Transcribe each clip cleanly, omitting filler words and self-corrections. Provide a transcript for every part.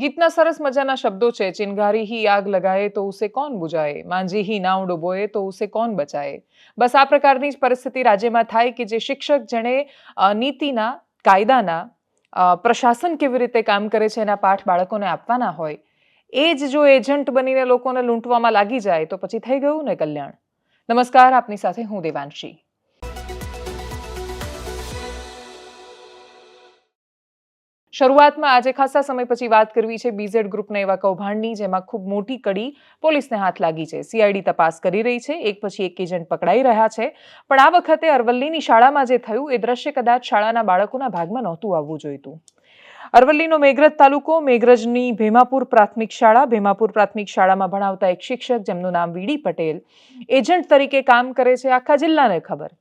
ગીતના સરસ મજાના શબ્દો છે, ચિનગારી ही आग लगाए तो उसे कौन बुझाए, માંજી ही नाव डुबोए तो उसे कौन बचाए। બસ આ પ્રકારની જ પરિસ્થિતિ રાજ્યમાં થાય કે જે શિક્ષક જેણે નીતિના, કાયદાના, પ્રશાસન કેવી રીતે કામ કરે છે એના પાઠ બાળકોને આપવાના હોય, એ જ જો એજન્ટ બનીને લોકોને લૂંટવામાં લાગી જાય તો પછી થઈ ગયું ને કલ્યાણ। નમસ્કાર, આપની સાથે હું દેવાંશી। શરૂઆતમાં આજે ખાસા સમય પછી વાત કરવી છે બીઝેડ ગ્રુપના એવા કૌભાંડની, જેમાં ખૂબ મોટી કડી પોલીસને હાથ લાગી છે। સીઆઈડી તપાસ કરી રહી છે, એક પછી એક એજન્ટ પકડાઈ રહ્યા છે। પણ આ વખતે અરવલ્લીની શાળામાં જે થયું એ દ્રશ્ય કદાચ શાળાના બાળકોના ભાગમાં નહોતું આવવું જોઈતું। અરવલ્લીનો મેઘરજ તાલુકો, મેઘરજની ભેમાપુર પ્રાથમિક શાળા। ભેમાપુર પ્રાથમિક શાળામાં ભણાવતા એક શિક્ષક, જેમનું નામ વીડી પટેલ, એજન્ટ તરીકે કામ કરે છે। આખા જિલ્લાને ખબર,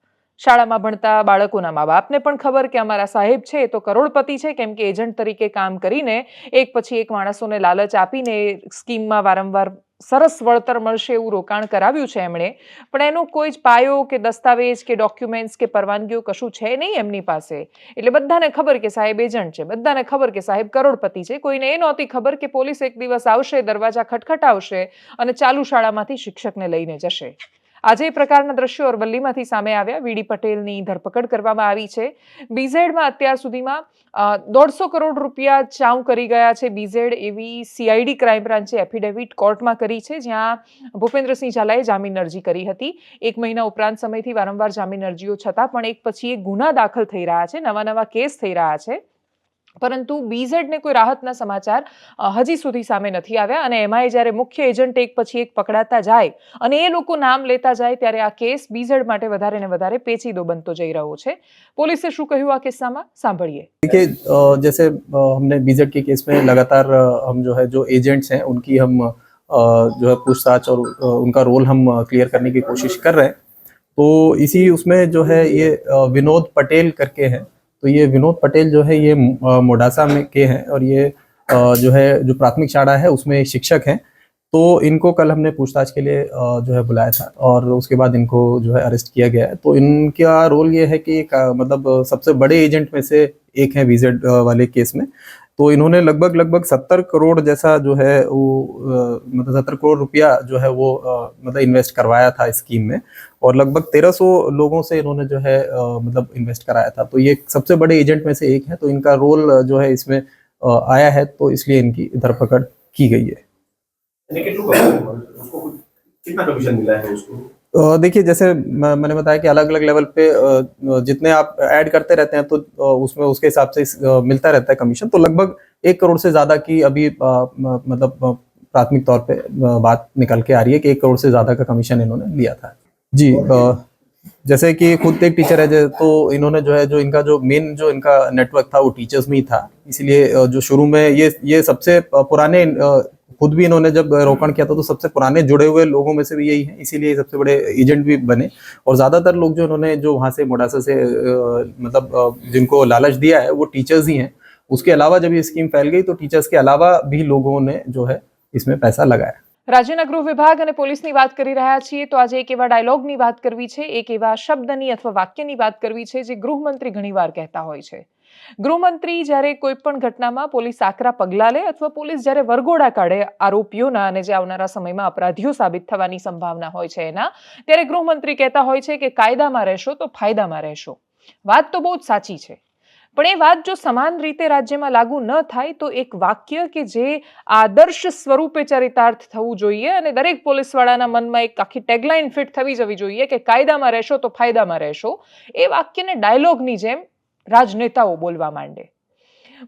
શાળામાં ભણતા બાળકોના મા બાપને પણ ખબર કે અમારા સાહેબ છે તો કરોડપતિ છે, કેમ કે એજન્ટ તરીકે કામ કરીને એક પછી એક માણસોને લાલચ આપીને સ્કીમમાં વારંવાર સરસ વળતર મળશે એવું રોકાણ કરાવ્યું છે એમણે। પણ એનો કોઈ જ પાયો કે દસ્તાવેજ કે ડોક્યુમેન્ટ્સ કે પરવાનગીઓ કશું છે નહીં એમની પાસે। એટલે બધાને ખબર કે સાહેબ એજન્ટ છે, બધાને ખબર કે સાહેબ કરોડપતિ છે। કોઈને એ નહોતી ખબર કે પોલીસ એક દિવસ આવશે, દરવાજા ખટખટાવશે અને ચાલુ શાળામાંથી શિક્ષકને લઈને જશે। આજે એ પ્રકારના દ્રશ્યો અરવલ્લીમાંથી સામે આવ્યા। વીડી પટેલની ધરપકડ કરવામાં આવી છે। બીઝેડમાં અત્યાર સુધીમાં 150 કરોડ રૂપિયા ચાઉ કરી ગયા છે બીઝેડ, એવી સીઆઈડી ક્રાઇમ બ્રાન્ચે એફિડેવિટ કોર્ટમાં કરી છે, જ્યાં ભૂપેન્દ્રસિંહ ઝાલાએ જામીન અરજી કરી હતી। 1 મહિના ઉપરાંત સમયથી વારંવાર જામીન અરજીઓ છતાં પણ એક પછી એક ગુના દાખલ થઈ રહ્યા છે, નવા નવા કેસ થઈ રહ્યા છે, પરંતુ બીઝેડને કોઈ રાહતના સમાચાર હજી સુધી સામે નથી આવ્યા। અને એમાંય જ્યારે મુખ્ય એજન્ટ એક પછી એક પકડાતા જાય અને એ લોકો નામ લેતા જાય, ત્યારે આ કેસ બીઝેડ માટે વધારે ને વધારે પેચીદો બનતો જઈ રહ્યો છે। પોલીસે શું કહ્યું આ કિસ્સામાં, સાંભળીએ। देखिए, जैसे हमने बीजेड के केस में लगातार हम जो है जो एजेंट्स हैं उनकी हम जो है पूछताछ और उनका रोल हम क्लियर करने की कोशिश कर रहे हैं। तो इसी उसमें जो है ये विनोद पटेल करके हैं। तो ये विनोद पटेल जो है ये मोडासा में के हैं और ये जो है जो प्राथमिक शाला है उसमें शिक्षक हैं। तो इनको कल हमने पूछताछ के लिए जो है बुलाया था और उसके बाद इनको जो है अरेस्ट किया गया है। तो इनका रोल ये है कि मतलब सबसे बड़े एजेंट में से एक है बीजेड वाले केस में। तो इन्होंने लगभग 70 करोड़ जैसा जो है वो मतलब 70 करोड़ रुपया जो है वो मतलब इन्वेस्ट करवाया था स्कीम में, और लगभग 1300 लोगों से इन्होंने जो है मतलब इन्वेस्ट कराया था। तो ये सबसे बड़े एजेंट में से एक है। तो इनका रोल जो है इसमें आया है, तो इसलिए इनकी धरपकड़ की गई है। कितना कमीशन मिला है उसको? देखिए, जैसे मैंने बताया कि अलग अलग लेवल पे जितने आप ऐड करते रहते हैं तो उसमें उसके हिसाब से मिलता रहता है कमीशन। तो लगभग 1 करोड़ से ज्यादा की अभी मतलब प्राथमिक तौर पे बात निकल के आ रही है कि 1 करोड़ से ज्यादा का कमीशन इन्होंने लिया था। जी, जैसे कि खुद एक टीचर है, तो इन्होंने जो है जो इनका जो मेन जो इनका नेटवर्क था वो टीचर्स में ही था। इसलिए जो शुरू में ये सबसे पुराने, खुद भी इन्होंने जब रोकन किया था तो सबसे पुराने जुड़े हुए लोगों में से भी यही हैं, इसीलिए सबसे बड़े एजेंट भी बने। और ज़्यादातर लोग जो इन्होंने जो वहाँ से मोडासा से मतलब जिनको लालच दिया है वो टीचर्स ही हैं। उसके अलावा जब ये स्कीम फैल गई तो टीचर्स के अलावा भी लोगों ने जो है इसमें पैसा लगाया। રાજ્યના ગૃહ વિભાગ અને પોલીસની વાત કરી રહ્યા છીએ, તો આજે એક એવા ડાયલોગની વાત કરવી છે, એક એવા શબ્દની અથવા વાક્યની વાત કરવી છે જે ગૃહમંત્રી ઘણીવાર કહેતા હોય છે। ગૃહમંત્રી જ્યારે કોઈ પણ ઘટનામાં પોલીસ આકરા પગલાં લે અથવા પોલીસ જ્યારે વરઘોડા કાઢે આરોપીઓના અને જે આવનારા સમયમાં અપરાધીઓ સાબિત થવાની સંભાવના હોય છે એના, ત્યારે ગૃહમંત્રી કહેતા હોય છે કે કાયદામાં રહેશો તો ફાયદામાં રહેશો। વાત તો બહુ જ સાચી છે, પણ એ વાત જો સમાન રીતે રાજ્યમાં લાગુ ન થાય તો એક વાક્ય કે જે આદર્શ સ્વરૂપે ચરિતાર્થ થવું જોઈએ અને દરેક પોલીસવાળાના મનમાં એક આખી ટેગલાઇન ફિટ થવી જવી જોઈએ કે કાયદામાં રહેશો તો ફાયદામાં રહેશો, એ વાક્યને ડાયલોગની જેમ રાજનેતાઓ બોલવા માંડે।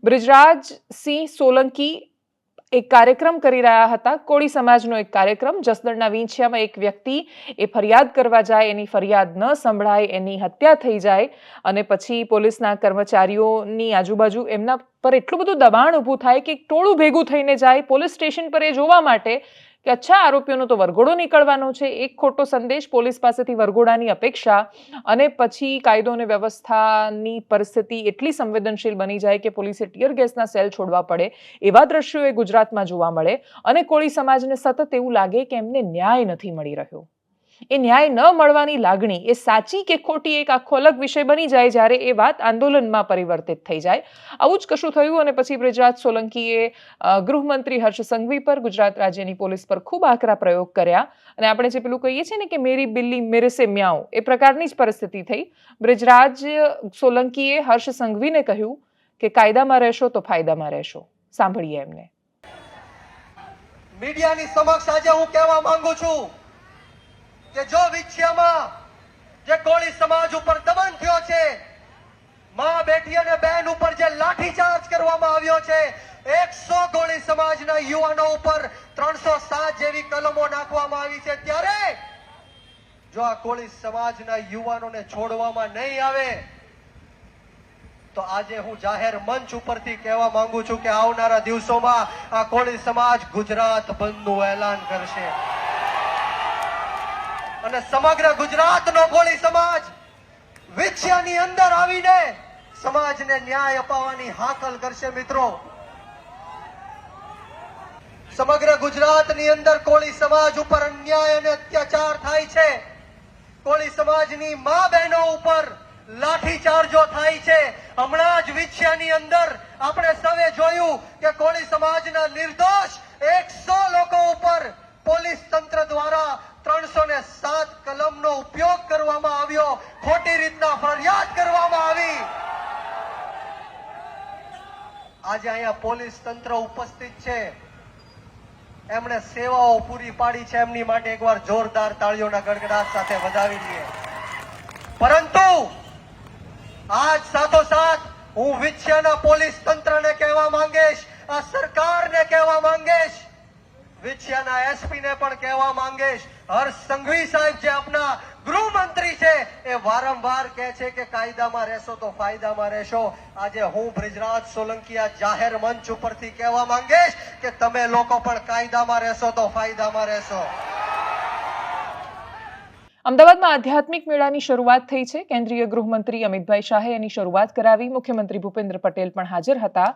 બ્રિજરાજ સિંહ સોલંકી એક કાર્યક્રમ કરી રહ્યા હતા, કોળી સમાજનો એક કાર્યક્રમ। જસદણના વીંછિયામાં એક વ્યક્તિ એ ફરિયાદ કરવા જાય, એની ફરિયાદ ન સંભળાય, એની હત્યા થઈ જાય અને પછી પોલીસના કર્મચારીઓની આજુબાજુ એમના પર એટલું બધું દબાણ ઊભું થાય કે એક ટોળું ભેગું થઈને જાય પોલીસ સ્ટેશન પર એ જોવા માટે કે અચ્છા આરોપીઓનો તો વરઘોડો નીકળવાનો છે। એક ખોટો સંદેશ પોલીસ પાસેથી વરઘોડાની અપેક્ષા, અને પછી કાયદો અને વ્યવસ્થાની પરિસ્થિતિ એટલી સંવેદનશીલ બની જાય કે પોલીસે ટીયર ગેસના સેલ છોડવા પડે, એવા દ્રશ્યો એ ગુજરાતમાં જોવા મળે અને કોળી સમાજને સતત એવું લાગે કે એમને ન્યાય નથી મળી રહ્યો। એ ન્યાય ન મળવાની લાગણી એ સાચી કે ખોટી એક આખો અલગ વિષય બની જાય જ્યારે એ વાત આંદોલનમાં પરિવર્તિત થઈ જાય. આવું જ કશું થયું અને પછી બ્રિજરાજ સોલંકીએ ગૃહમંત્રી હર્ષ સંઘવી પર, ગુજરાત રાજ્યની પોલીસ પર ખૂબ આકરા પ્રયોગ કર્યા અને આપણે જે પેલું કહીએ છીએ ને કે મેરી બિલ્લી મેરે સે મ્યાઉ, એ પ્રકારની જ પરિસ્થિતિ થઈ. બ્રિજરાજ સોલંકીએ હર્ષ સંઘવીને કહ્યું કે કાયદામાં રહેશો તો ફાયદામાં રહેશો. સાંભળીએ એમને. મીડિયાની સમક્ષ આજે હું કહેવા માંગુ છું કે જો વિછિયામાં જે કોળી સમાજ ઉપર દમન થયો છે, માં બેટી અને બહેન ઉપર જે લાઠીચાર્જ કરવામાં આવ્યો છે, 100 કોળી સમાજના યુવાનો ઉપર 307 જેવી કલમો નાખવામાં આવી છે, ત્યારે જો આ કોળી સમાજના યુવાનોને છોડવામાં નહીં આવે તો આજે હું જાહેર મંચ ઉપરથી કહેવા માંગુ છું કે આવનારા દિવસોમાં આ કોળી સમાજ ગુજરાત બંધનું એલાન કરશે અને સમગ્ર ગુજરાતનો કોળી સમાજ વિછિયાની અંદર આવીને સમાજને ન્યાય અપાવવાની હાકલ કરશે. મિત્રો, સમગ્ર ગુજરાતની અંદર કોળી સમાજ ઉપર અન્યાય અને અત્યાચાર થાય છે. કોળી સમાજની મા બહેનો ઉપર લાઠીચાર્જો થાય છે. હમણાં જ વિછિયાની અંદર આપણે સૌએ જોયું કે કોળી સમાજના નિર્દોષ 100 લોકો ઉપર પોલીસ તંત્ર દ્વારા 307 કલમનો ઉપયોગ કરવામાં આવ્યો, ખોટી રીતના ફરિયાદ કરવામાં આવી. આજે અહીંયા પોલીસ તંત્ર ઉપસ્થિત છે, એમણે સેવાઓ પૂરી પાડી છે, એમની માટે એકવાર જોરદાર તાળીઓના ગડગડાટ સાથે વધાવી લઈએ. પરંતુ આજ સાથોસાથ હું વિછિયાના પોલીસ તંત્રને કહેવા માંગીશ, આ સરકારને કહેવા માંગીશ, વિછિયાના એસપીને પણ કહેવા માંગીશ, હર્ષ સંઘવી સાહેબ જે આપના ગૃહમંત્રી છે એ વારંવાર કહે છે કે કાયદામાં રહેશો તો ફાયદામાં રહેશો. આજે હું બ્રિજરાજ સોલંકી આ જાહેર મંચ ઉપરથી કહેવા માંગીશ કે તમે લોકો પણ કાયદામાં રહેશો તો ફાયદામાં રહેશો. અમદાવાદમાં આધ્યાત્મિક મેળાની શરૂઆત થઈ છે. કેન્દ્રીય ગૃહમંત્રી અમિતભાઈ શાહે એની શરૂઆત કરાવી. મુખ્યમંત્રી ભૂપેન્દ્ર પટેલ પણ હાજર હતા.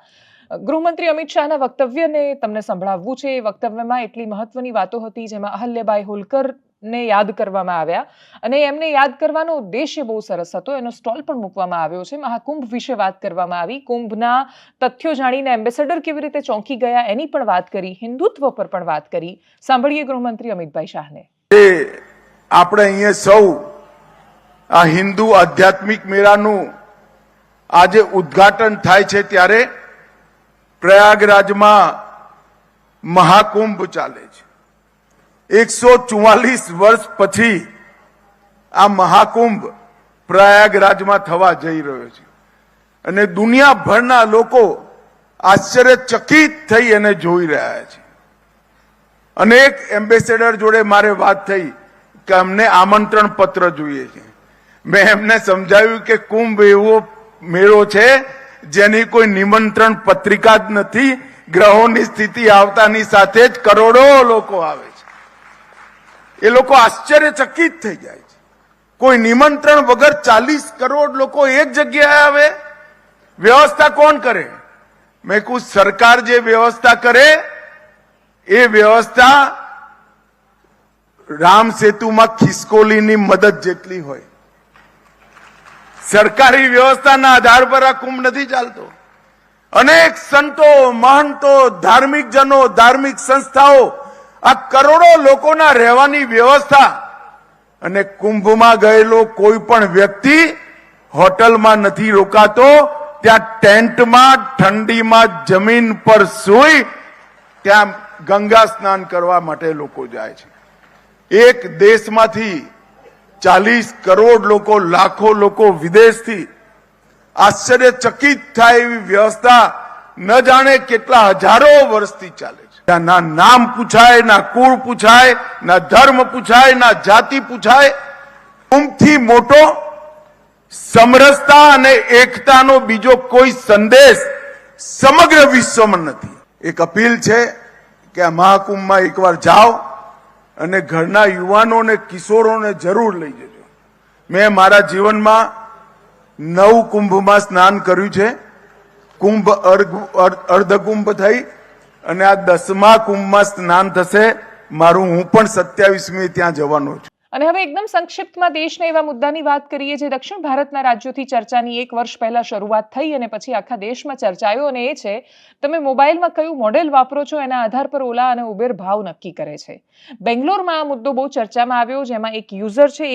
ગૃહમંત્રી અમિત શાહના વક્તવ્યને તમને સંભળાવવું છે. એ વક્તવ્યમાં એટલી મહત્વની વાતો હતી જેમાં અહલ્યાબાઈ હોલકરને યાદ કરવામાં આવ્યા અને એમને યાદ કરવાનો ઉદ્દેશ્ય બહુ સરસ હતો. એનો સ્ટોલ પણ મૂકવામાં આવ્યો છે. મહાકુંભ વિશે વાત કરવામાં આવી. કુંભના તથ્યો જાણીને એમ્બેસેડર કેવી રીતે ચોંકી ગયા એની પણ વાત કરી. હિન્દુત્વ પર પણ વાત કરી. સાંભળીએ ગૃહમંત્રી અમિતભાઈ શાહને. આપણે અહીંયા સૌ આ હિન્દુ આધ્યાત્મિક મેળાનું આજે ઉદ્ઘાટન થાય છે ત્યારે પ્રયાગરાજમાં મહાકુંભ ચાલે છે. 144 વર્ષ પછી આ મહાકુંભ પ્રયાગરાજમાં થવા જઈ રહ્યો છે અને દુનિયાભરના લોકો આશ્ચર્યચકિત થઈ અને જોઈ રહ્યા છે. અનેક એમ્બેસેડર જોડે મારે વાત થઈ કે અમને આમંત્રણ પત્ર જોઈએ છે. મેં એમને સમજાવ્યું કે કુંભ એવો મેળો છે જેની કોઈ નિમંત્રણ પત્રિકા જ નથી. ગ્રહોની સ્થિતિ આવતાની સાથે જ કરોડો લોકો આવે છે. એ લોકો આશ્ચર્યચકિત થઈ જાય છે. કોઈ નિમંત્રણ વગર 40 કરોડ લોકો એક જગ્યાએ આવે, વ્યવસ્થા કોણ કરે? મેં કહ્યું સરકાર જે વ્યવસ્થા કરે એ વ્યવસ્થા રામ સેતુમાં ખિસકોલીની મદદ જેટલી હોય. સરકારી વ્યવસ્થાના આધાર પર આ કુંભ નથી ચાલતો. અનેક સંતો, મહંતો, ધાર્મિક જનો, ધાર્મિક સંસ્થાઓ, આ કરોડો લોકોના રહેવાની વ્યવસ્થા અને કુંભમાં ગયેલો કોઈ પણ વ્યક્તિ હોટલમાં નથી રોકાતો. ત્યાં ટેન્ટમાં ઠંડીમાં જમીન પર સૂઈ ત્યાં ગંગા સ્નાન કરવા માટે લોકો જાય છે. એક દેશમાંથી 40 કરોડ લોકો, લાખો લોકો વિદેશથી આશ્ચર્યચકિત થાય એવી વ્યવસ્થા ન જાણે કેટલા હજારો વર્ષથી ચાલે છે. ત્યાં ના નામ પૂછાય, ના કુળ પૂછાય, ના ધર્મ પૂછાય, ના જાતિ પૂછાય. કુંભથી મોટો સમરસતા અને એકતાનો બીજો કોઈ સંદેશ સમગ્ર વિશ્વમાં નથી. એક અપીલ છે કે આ મહાકુંભમાં એકવાર જાઓ અને ઘરના યુવાનો અને કિશોરોને જરૂર લઈ જજો. મેં મારા જીવનમાં 9 કુંભમાં સ્નાન કર્યું છે. કુંભ અર્ધકુંભ થઈ અને આ 10મા કુંભમાં સ્નાન થશે મારું. હું પણ 27મી ત્યાં જવાનો છું. અને હવે એકદમ સંક્ષિપ્તમાં દેશના એવા મુદ્દાની વાત કરીએ જે દક્ષિણ ભારતના રાજ્યોથી ચર્ચાની 1 વર્ષ પહેલા શરૂઆત થઈ અને પછી આખા દેશમાં ચર્ચાયો, અને એ છે તમે મોબાઈલમાં કયું મોડેલ વાપરો છો એના આધાર પર ઓલા અને ઉબેર ભાવ નક્કી કરે છે. બેંગ્લોરમાં આ મુદ્દો બહુ ચર્ચામાં આવ્યો, જેમાં એક યુઝર છે,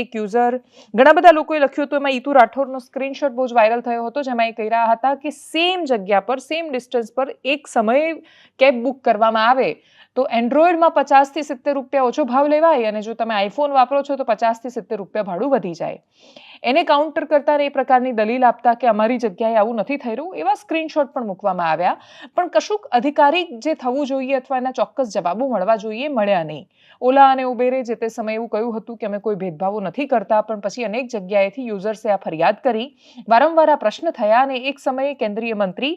ઘણા બધા લોકોએ લખ્યું હતું, એમાં ઈતુ રાઠોડનો સ્ક્રીનશોટ બહુ જ વાયરલ થયો હતો, જેમાં એ કહી રહ્યા હતા કે સેમ જગ્યા પર સેમ ડિસ્ટન્સ પર એક સમયે કેબ બુક કરવામાં આવે તો એન્ડ્રોઈડમાં 50 થી 70 રૂપિયા ઓછો ભાવ લેવાય, અને જો તમે આઈફોન વાપરો છો તો 50 થી 70 રૂપિયા ભાડું વધી જાય. એને કાઉન્ટર કરતા એ પ્રકારની દલીલ આપતા કે અમારી જગ્યાએ આવું નથી થઈ રહ્યું, એવા સ્ક્રીનશોટ પણ મૂકવામાં આવ્યા. પણ કશુંક અધિકારિક જે થવું જોઈએ અથવા એના ચોક્કસ જવાબો મળવા જોઈએ, મળ્યા નહીં. ઓલા અને ઉબેરે જે તે સમયે એવું કહ્યું હતું કે અમે કોઈ ભેદભાવો નથી કરતા, પણ પછી અનેક જગ્યાએથી યુઝર્સે આ ફરિયાદ કરી, વારંવાર આ પ્રશ્ન થયા, અને એક સમયે કેન્દ્રીય મંત્રી,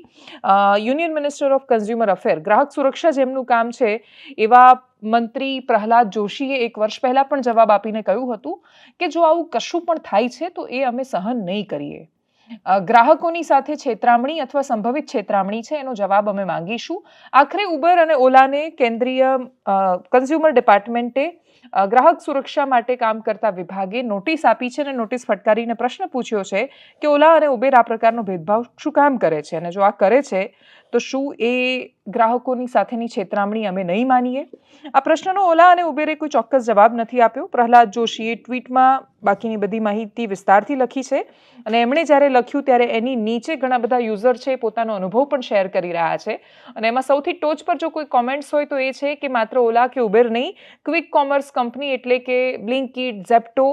union minister of consumer affair, ગ્રાહક સુરક્ષા જેમનું કામ છે, એવા મંત્રી પ્રહલાદ જોશીએ 1 વર્ષ પહેલા પણ જવાબ આપીને કહ્યું હતું કે જો આવું કશું પણ થાય છે તો એ અમે સહન નહીં કરીએ. ગ્રાહકોની સાથે છેતરામણી અથવા સંભવિત છેતરામણી છે એનો જવાબ અમે માંગીશું. આખરે ઉબર અને ઓલાને કેન્દ્રીય કન્ઝ્યુમર ડિપાર્ટમેન્ટે ગ્રાહક સુરક્ષા માટે કામ કરતા વિભાગે નોટિસ આપી છે, અને નોટિસ ફટકારીને પ્રશ્ન પૂછ્યો છે કે ઓલા અને ઉબેર આ પ્રકારનો ભેદભાવ શું કામ કરે છે, અને જો આ કરે છે તો શું એ ગ્રાહકોની સાથેની છેતરામણી અમે નહીં માનીએ. આ પ્રશ્નનો ઓલા અને ઉબેરે કોઈ ચોક્કસ જવાબ નથી આપ્યો. પ્રહલાદ જોશીએ ટ્વીટમાં બાકીની બધી માહિતી વિસ્તારથી લખી છે, અને એમણે જ્યારે લખ્યું ત્યારે એની નીચે ઘણા બધા યુઝર છે પોતાનો અનુભવ પણ શેર કરી રહ્યા છે, અને એમાં સૌથી ટોચ પર જો કોઈ કોમેન્ટ્સ હોય તો એ છે કે માત્ર ઓલા કે ઉબેર નહીં, ક્વિક કોમર્સ કંપની એટલે કે બ્લિંકિટ, ઝેપ્ટો,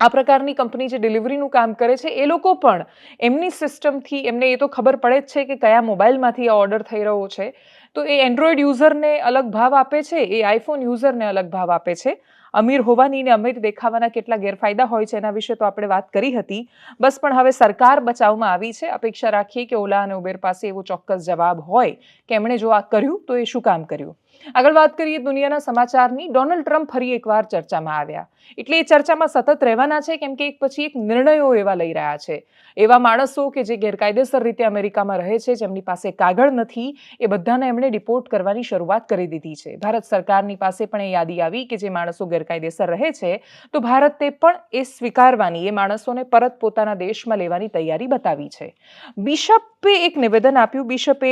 આ પ્રકારની કંપની જે ડિલિવરીનું કામ કરે છે, એ લોકો પણ એમની સિસ્ટમથી એમને એ તો ખબર પડે જ છે કે કયા મોબાઈલમાંથી આ ઓર્ડર થઈ રહ્યો છે, તો એ એન્ડ્રોઈડ યુઝરને અલગ ભાવ આપે છે, એ આઈફોન યુઝરને અલગ ભાવ આપે છે. અમીર હોવાની ને અમીર દેખાવાના કેટલા ગેરફાયદા હોય છે એના વિશે તો આપણે વાત કરી હતી. બસ પણ હવે સરકાર બચાવમાં આવી છે. અપેક્ષા રાખીએ કે ઓલા અને ઉબેર પાસે એવો ચોક્કસ જવાબ હોય કે એમણે જો આ કર્યું તો એ શું કામ કર્યું. આગળ વાત કરીએ દુનિયાના સમાચારની. ડોનાલ્ડ ટ્રમ્પ ફરી એકવાર ચર્ચામાં આવ્યા. એટલે એ ચર્ચામાં સતત રહેવાના છે, કેમ કે એક પછી એક નિર્ણયો એવા લઈ રહ્યા છે. એવા માણસો કે જે ગેરકાયદેસર રીતે અમેરિકામાં રહે છે, જેમની પાસે કાગળ નથી, એ બધાને એમણે ડિપોર્ટ કરવાની શરૂઆત કરી દીધી છે. ભારત સરકારની પાસે પણ એ યાદી આવી કે જે માણસો ગેરકાયદેસર રહે છે તો ભારતે પણ એ સ્વીકારવાની, એ માણસોને પરત પોતાના દેશમાં લેવાની તૈયારી બતાવી છે. બિશપે એક નિવેદન આપ્યું. બિશપે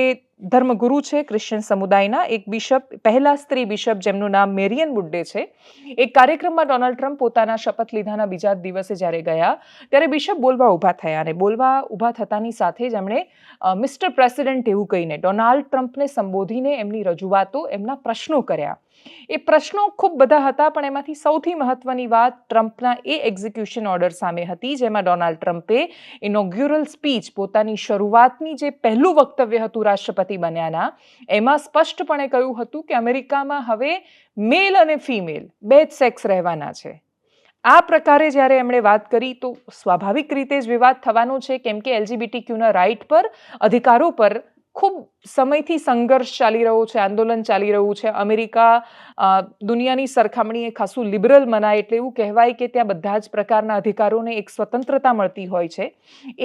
ધર્મગુરુ છે ક્રિશ્ચિયન સમુદાયના, એક બિશપ, પહેલા સ્ત્રી બિશપ જેમનું નામ મેરિયન વુડે છે. એક કાર્યક્રમમાં ડોનાલ્ડ ટ્રમ્પ પોતાના શપથ લીધાના બીજા દિવસે જ્યારે ગયા ત્યારે બિશપ બોલવા ઊભા થયા, અને બોલવા ઊભા થતાની સાથે જ એમણે મિસ્ટર પ્રેસિડેન્ટ એવું કહીને ડોનાલ્ડ ટ્રમ્પને સંબોધીને એમની રજૂઆતો, એમના પ્રશ્નો કર્યા. એ પ્રશ્નો ખૂબ બધા હતા, પણ એમાંથી સૌથી મહત્વની વાત ટ્રમ્પના એ એક્ઝિક્યુશન ઓર્ડર સામે હતી, જેમાં ડોનાલ્ડ ટ્રમ્પે ઇનોગ્યુરલ સ્પીચ, પોતાની શરૂઆતની જે પહેલું વક્તવ્ય હતું રાષ્ટ્રપતિ બન્યાના, એમાં સ્પષ્ટપણે કહ્યું હતું કે અમેરિકામાં હવે મેલ અને ફિમેલ બે જ સેક્સ રહેવાના છે. આ પ્રકારે જ્યારે એમણે વાત કરી તો સ્વાભાવિક રીતે જ વિવાદ થવાનો છે, કેમ કે LGBTQના રાઇટ પર, અધિકારો પર ખૂબ સમયથી સંઘર્ષ ચાલી રહ્યો છે, આંદોલન ચાલી રહ્યું છે. અમેરિકા દુનિયાની સરખામણીએ ખાસું લિબરલ મનાય, એટલે એવું કહેવાય કે ત્યાં બધા જ પ્રકારના અધિકારોને એક સ્વતંત્રતા મળતી હોય છે.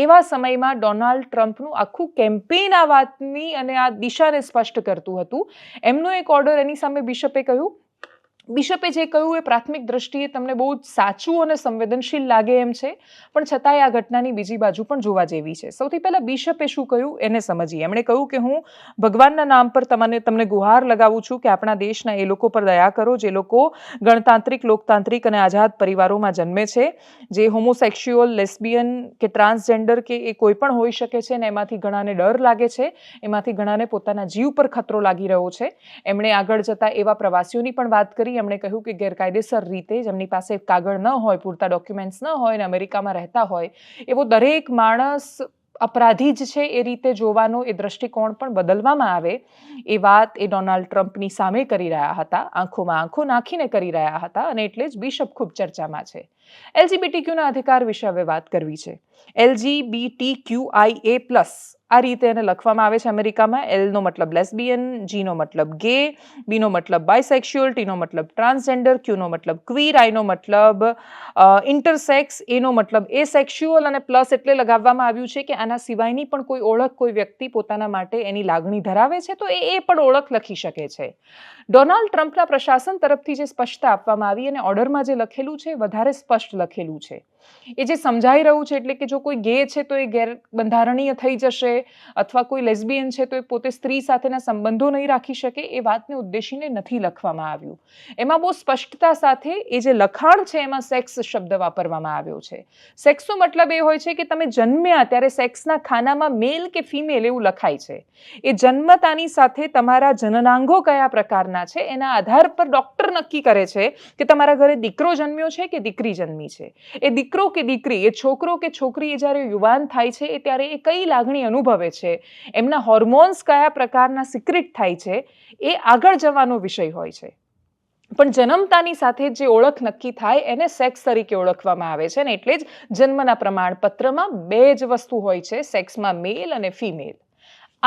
એવા સમયમાં ડોનાલ્ડ ટ્રમ્પનું આખું કેમ્પેન આ વાતની અને આ દિશાને સ્પષ્ટ કરતું હતું. એમનો એક ઓર્ડર, એની સામે બિશપે કહ્યું, બિશપે જે કહ્યું એ પ્રાથમિક દ્રષ્ટિએ તમને બહુ જ સાચું અને સંવેદનશીલ લાગે એમ છે, પણ છતાંય આ ઘટનાની બીજી બાજુ પણ જોવા જેવી છે. સૌથી પહેલા બિશપે શું કહ્યું એને સમજીએ. એમણે કહ્યું કે હું ભગવાનના નામ પર તમને ગુહાર લગાવું છું કે આપણા દેશના એ લોકો પર દયા કરો જે લોકો ગણતાંત્રિક, લોકતાંત્રિક અને આઝાદ પરિવારોમાં જન્મે છે, જે હોમોસેક્સ્યુઅલ, લેસ્બિયન કે ટ્રાન્સજેન્ડર કે એ કોઈ પણ હોઈ શકે છે, ને એમાંથી ઘણાને ડર લાગે છે, એમાંથી ઘણાને પોતાના જીવ પર ખતરો લાગી રહ્યો છે. એમણે આગળ જતા એવા પ્રવાસીઓની પણ વાત કરી. એમણે કહ્યું કે ગેરકાયદેસર રીતે જેમની પાસે કાગળ ન હોય, પૂરતા ડોક્યુમેન્ટ્સ ન હોય, અને અમેરિકામાં રહેતા હોય, એવો દરેક માણસ અપરાધી જ છે એ રીતે જોવાનો એ દ્રષ્ટિકોણ પણ બદલવામાં આવે, એ વાત એ ડોનાલ્ડ ટ્રમ્પની સામે કરી રહ્યા હતા, આંખોમાં આંખો નાખીને કરી રહ્યા હતા, અને એટલે જ બિશપ ખૂબ ચર્ચામાં છે. એલજીબીટીક્યુના અધિકાર વિશે હવે વાત કરવી છે. LGBTQIA+ આ રીતે એને લખવામાં આવે છે અમેરિકામાં. એલનો મતલબ લેસ્બિયન, જીનો મતલબ ગે, બીનો મતલબ બાયસેક્સ્યુઅલ, ટીનો મતલબ ટ્રાન્સજેન્ડર, ક્યુનો મતલબ ક્વીર, આઈનો મતલબ ઇન્ટરસેક્સ, એનો મતલબ એસેક્સ્યુઅલ અને પ્લસ એટલે લગાવવામાં આવ્યું છે કે આના સિવાયની પણ કોઈ ઓળખ કોઈ વ્યક્તિ પોતાના માટે એની લાગણી ધરાવે છે તો એ પણ ઓળખ લખી શકે છે. ડોનાલ્ડ ટ્રમ્પના પ્રશાસન તરફથી જે સ્પષ્ટતા આપવામાં આવી અને ઓર્ડરમાં જે લખેલું છે વધારે સ્પષ્ટ લખેલું છે. એ જે સમજાઈ રહ્યું છે એટલે કે જો કોઈ ગે છે તો એ ગેરબંધારણીય થઈ જશે અથવા કોઈ લેસ્બિયન છે તો એ પોતે સ્ત્રી સાથેના સંબંધો નહીં રાખી શકે, એ વાતને ઉદ્દેશીને નથી લખવામાં આવ્યું. એમાં બહુ સ્પષ્ટતા સાથે એ જે લખાણ છે એમાં સેક્સ શબ્દ વાપરવામાં આવ્યો છે. સેક્સનો મતલબ એ હોય છે કે તમે જન્મ્યા ત્યારે સેક્સના ખાનામાં મેલ કે ફિમેલ એવું લખાય છે. એ જન્મતાની સાથે તમારા જનનાંગો કયા પ્રકારના છે એના આધાર પર ડૉક્ટર નક્કી કરે છે કે તમારા ઘરે દીકરો જન્મ્યો છે કે દીકરી જન્મી છે. એ દીકરો કે દીકરી, એ છોકરો કે છોકરી એ જ્યારે યુવાન થાય છે એ ત્યારે એ કઈ લાગણી અનુભવે છે, એમના હોર્મોન્સ કયા પ્રકારના સિક્રેટ થાય છે, એ આગળ જવાનો વિષય હોય છે. પણ જન્મતાની સાથે જે ઓળખ નક્કી થાય એને સેક્સ તરીકે ઓળખવામાં આવે છે અને એટલે જ જન્મના પ્રમાણપત્રમાં બે જ વસ્તુ હોય છે, સેક્સમાં મેલ અને ફિમેલ.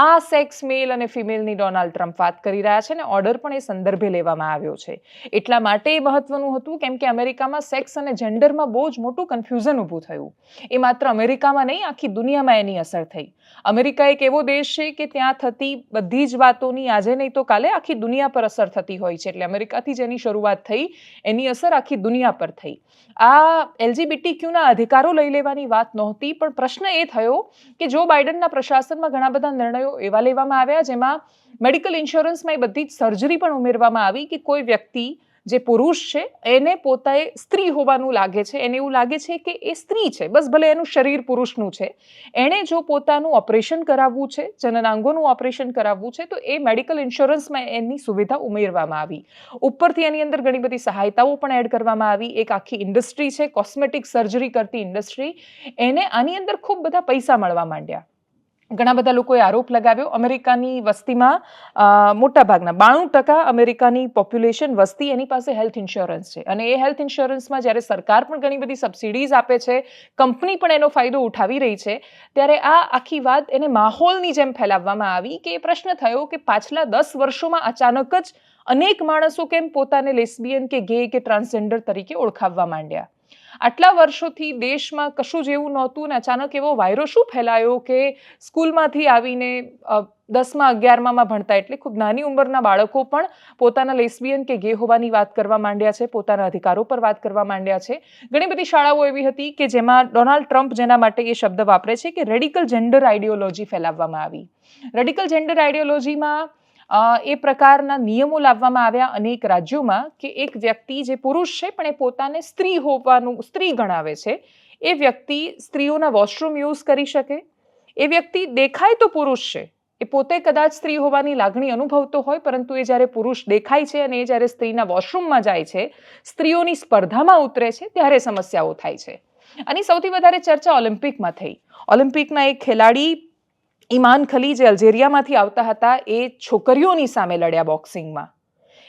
આ સેક્સ મેલ અને ફિમેલની ડોનાલ્ડ ટ્રમ્પ વાત કરી રહ્યા છે અને ઓર્ડર પણ એ સંદર્ભે લેવામાં આવ્યો છે. એટલા માટે એ મહત્વનું હતું કેમ કે અમેરિકામાં સેક્સ અને જેન્ડરમાં બહુ જ મોટું કન્ફ્યુઝન ઊભું થયું. એ માત્ર અમેરિકામાં નહીં, આખી દુનિયામાં એની અસર થઈ. અમેરિકા એક એવો દેશ છે કે ત્યાં થતી બધી જ વાતોની આજે નહીં તો કાલે આખી દુનિયા પર અસર થતી હોય છે. એટલે અમેરિકાથી જેની શરૂઆત થઈ એની અસર આખી દુનિયા પર થઈ. આ એલજીબીટીક્યુના અધિકારો લઈ લેવાની વાત નહોતી, પણ પ્રશ્ન એ થયો કે જો બાઇડનના પ્રશાસનમાં ઘણા બધા નિર્ણયો એવા લેવામાં આવ્યા જેમાં મેડિકલ ઇન્સ્યોરન્સમાં એ બધી જ સર્જરી પણ ઉમેરવામાં આવી કે કોઈ વ્યક્તિ જે પુરુષ છે એને પોતે સ્ત્રી હોવાનું લાગે છે, એને એવું લાગે છે કે એ સ્ત્રી છે, બસ ભલે એનું શરીર પુરુષનું છે, એણે જો પોતાનું ઓપરેશન કરાવવું છે, જનનાંગોનું ઓપરેશન કરાવવું છે તો એ મેડિકલ ઇન્સ્યોરન્સમાં એની સુવિધા ઉમેરવામાં આવી. ઉપરથી એની અંદર ઘણી બધી સહાયતાઓ પણ એડ કરવામાં આવી. એક આખી ઇન્ડસ્ટ્રી છે, કોસ્મેટિક સર્જરી કરતી ઇન્ડસ્ટ્રી, એને આની અંદર ખૂબ બધા પૈસા મળવા માંડ્યા. ઘણા બધા લોકોએ આરોપ લગાવ્યો અમેરિકાની વસ્તીમાં મોટાભાગના 92% અમેરિકાની પોપ્યુલેશન વસ્તી એની પાસે હેલ્થ ઇન્સ્યોરન્સ છે અને એ હેલ્થ ઇન્સ્યોરન્સમાં જ્યારે સરકાર પણ ઘણી બધી સબસિડીઝ આપે છે, કંપની પણ એનો ફાયદો ઉઠાવી રહી છે, ત્યારે આ આખી વાત એને માહોલની જેમ ફેલાવવામાં આવી કે એ પ્રશ્ન થયો કે પાછલા 10 વર્ષોમાં અચાનક જ અનેક માણસો કેમ પોતાને લેસ્બિયન કે ગે કે ટ્રાન્સજેન્ડર તરીકે ઓળખાવવા માંડ્યા. આટલા વર્ષોથી દેશમાં કશું જ એવું નહોતું અને અચાનક એવો વાયરો શું ફેલાયો કે સ્કૂલમાંથી આવીને 10મા 11મામાં ભણતા એટલે ખૂબ નાની ઉંમરના બાળકો પણ પોતાના લેસ્બિયન કે ગે હોવાની વાત કરવા માંડ્યા છે, પોતાના અધિકારો પર વાત કરવા માંડ્યા છે. ઘણી બધી શાળાઓ એવી હતી કે જેમાં ડોનાલ્ડ ટ્રમ્પ જેના માટે એ શબ્દ વાપરે છે કે રેડિકલ જેન્ડર આઈડિયોલોજી ફેલાવવામાં આવી. રેડિકલ જેન્ડર આઈડિયોલોજીમાં એ પ્રકારના નિયમો લાવવામાં આવ્યા અનેક રાજ્યોમાં કે એક વ્યક્તિ જે પુરુષ છે પણ એ પોતાને સ્ત્રી ગણાવે છે, એ વ્યક્તિ સ્ત્રીઓના વોશરૂમ યુઝ કરી શકે. એ વ્યક્તિ દેખાય તો પુરુષ છે, એ પોતે કદાચ સ્ત્રી હોવાની લાગણી અનુભવતો હોય, પરંતુ એ જ્યારે પુરુષ દેખાય છે અને એ જ્યારે સ્ત્રીના વોશરૂમમાં જાય છે, સ્ત્રીઓની સ્પર્ધામાં ઉતરે છે, ત્યારે સમસ્યાઓ થાય છે. આની સૌથી વધારે ચર્ચા ઓલિમ્પિકમાં થઈ. ઓલિમ્પિકના એક ખેલાડી ઇમાન ખલી જે અલ્જેરિયામાંથી આવતા હતા, એ છોકરીઓની સામે લડ્યા બોક્સિંગમાં.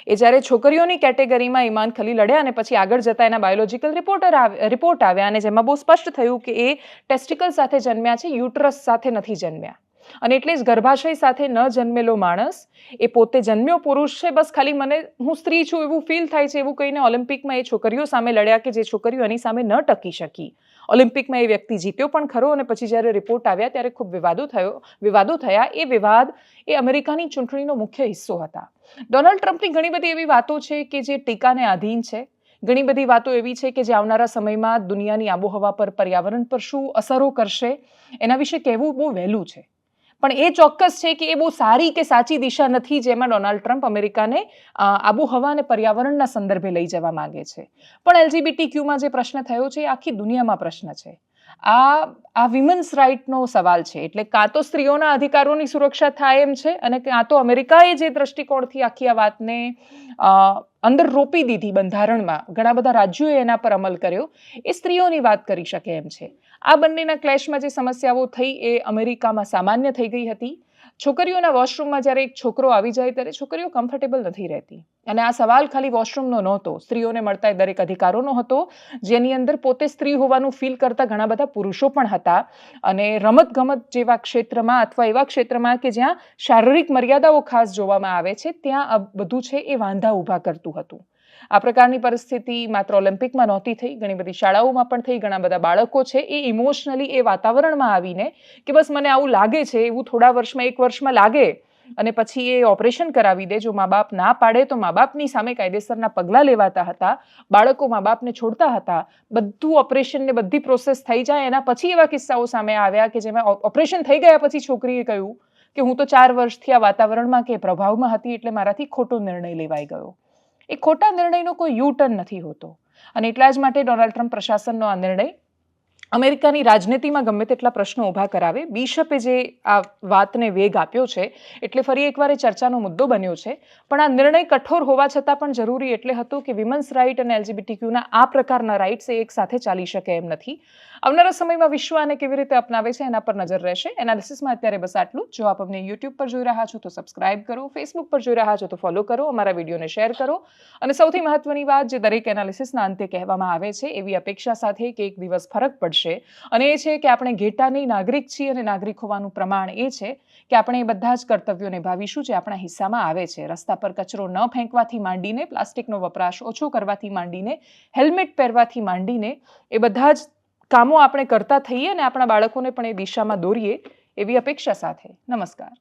એ જ્યારે છોકરીઓની કેટેગરીમાં ઇમાન ખલી લડ્યા અને પછી આગળ જતા એના બાયોલોજિકલ રિપોર્ટ આવ્યા અને જેમાં બહુ સ્પષ્ટ થયું કે એ ટેસ્ટિકલ સાથે જન્મ્યા છે, યુટરસ સાથે નથી જન્મ્યા. અને એટલે જ ગર્ભાશય સાથે ન જન્મેલો માણસ એ પોતે જન્મ્યો પુરુષ છે, બસ ખાલી હું સ્ત્રી છું એવું ફીલ થાય છે એવું કહીને ઓલિમ્પિકમાં એ છોકરીઓ સામે લડ્યા કે જે છોકરીઓ એની સામે ન ટકી શકી. ઓલિમ્પિકમાં એ વ્યક્તિ જીત્યો પણ ખરો અને પછી જ્યારે રિપોર્ટ આવ્યા ત્યારે ખૂબ વિવાદો થયા. એ વિવાદ એ અમેરિકાની ચૂંટણીનો મુખ્ય હિસ્સો હતા. ડોનાલ્ડ ટ્રમ્પની ઘણી બધી એવી વાતો છે કે જે ટીકાને આધીન છે. ઘણી બધી વાતો એવી છે કે જે આવનારા સમયમાં દુનિયાની આબોહવા પર, પર્યાવરણ પર શું અસરો કરશે એના વિશે કહેવું બહુ વહેલું છે. પણ એ ચોક્કસ છે કે એ બહુ સારી કે સાચી દિશા નથી જેમાં ડોનાલ્ડ ટ્રમ્પ અમેરિકાને આબોહવા અને પર્યાવરણના સંદર્ભે લઈ જવા માંગે છે. પણ એલજીબીટીક્યુમાં જે પ્રશ્ન થયો છે એ આખી દુનિયામાં પ્રશ્ન છે. આ વિમન્સ રાઇટનો સવાલ છે. એટલે કાં તો સ્ત્રીઓના અધિકારોની સુરક્ષા થાય એમ છે અને કાં તો અમેરિકાએ જે દ્રષ્ટિકોણથી આખી આ વાતને અંદર રોપી દીધી બંધારણમાં, ઘણા બધા રાજ્યોએ એના પર અમલ કર્યો, એ સ્ત્રીઓની વાત કરી શકે એમ છે. આ બંનેના ક્લેશમાં જે સમસ્યાઓ થઈ એ અમેરિકામાં સામાન્ય થઈ ગઈ હતી. છોકરીઓના વોશરૂમમાં જ્યારે એક છોકરો આવી જાય ત્યારે છોકરીઓ કમ્ફર્ટેબલ નથી રહેતી. અને આ સવાલ ખાલી વોશરૂમનો નહોતો, સ્ત્રીઓને મળતા દરેક અધિકારોનો હતો, જેની અંદર પોતે સ્ત્રી હોવાનું ફીલ કરતા ઘણા બધા પુરુષો પણ હતા. અને રમતગમત જેવા ક્ષેત્રમાં અથવા એવા ક્ષેત્રમાં કે જ્યાં શારીરિક મર્યાદાઓ ખાસ જોવામાં આવે છે, ત્યાં આ બધું છે એ વાંધા ઊભા કરતું હતું. આ પ્રકારની પરિસ્થિતિ માત્ર ઓલિમ્પિકમાં નહોતી થઈ, ઘણી બધી શાળાઓમાં પણ થઈ. ઘણા બધા બાળકો છે એ ઇમોશનલી એ વાતાવરણમાં આવીને કે બસ મને આવું લાગે છે, એવું થોડા વર્ષમાં, 1 વર્ષમાં લાગે અને પછી એ ઓપરેશન કરાવી દે. જો મા બાપ ના પાડે તો મા બાપની સામે કાયદેસરના પગલાં લેવાતા હતા. બાળકો મા બાપને છોડતા હતા. બધું ઓપરેશન ને બધી પ્રોસેસ થઈ જાય એના પછી એવા કિસ્સાઓ સામે આવ્યા કે જેમાં ઓપરેશન થઈ ગયા પછી છોકરીએ કહ્યું કે હું તો 4 વર્ષથી આ વાતાવરણમાં કે પ્રભાવમાં હતી એટલે મારાથી ખોટો નિર્ણય લેવાઈ ગયો. એ ખોટા નિર્ણયનો કોઈ યુ ટર્ન નથી હોતો. અને એટલા જ માટે ડોનાલ્ડ ટ્રમ્પ પ્રશાસનનો આ નિર્ણય અમેરિકાની રાજનીતિમાં ગમે તેટલા પ્રશ્નો ઊભા કરાવે, બિશપે જે આ વાતને વેગ આપ્યો છે એટલે ફરી એકવાર એ ચર્ચાનો મુદ્દો બન્યો છે. પણ આ નિર્ણય કઠોર હોવા છતાં પણ જરૂરી એટલે હતો કે વિમન્સ રાઇટ અને એલજીબીટીક્યુના આ પ્રકારના રાઇટ્સ એક સાથે ચાલી શકે એમ નથી. આવનારા સમયમાં વિશ્વ આને કેવી રીતે અપનાવે છે એના પર નજર રહેશે. એનાલિસિસમાં અત્યારે બસ આટલું. જો આપ અમને યુટ્યુબ પર જોઈ રહ્યા છો તો સબસ્ક્રાઇબ કરો, ફેસબુક પર જોઈ રહ્યા છો તો ફોલો કરો, અમારા વિડીયોને શેર કરો. અને સૌથી મહત્વની વાત જે દરેક એનાલિસિસના અંતે કહેવામાં આવે છે એવી અપેક્ષા સાથે કે એક દિવસ ફરક પડશે, અને એ છે કે આપણે ઘેટાની નાગરિક છીએ અને નાગરિક હોવાનું પ્રમાણ એ છે કે આપણે એ બધા જ કર્તવ્યો નિભાવીશું જે આપણા હિસ્સામાં આવે છે. રસ્તા પર કચરો ન ફેંકવાથી માંડીને, પ્લાસ્ટિકનો વપરાશ ઓછો કરવાથી માંડીને, હેલ્મેટ પહેરવાથી માંડીને એ બધા જ કામો આપણે કરતા થઈએ અને આપણા બાળકોને પણ એ દિશામાં દોરીએ એવી અપેક્ષા સાથે. નમસ્કાર.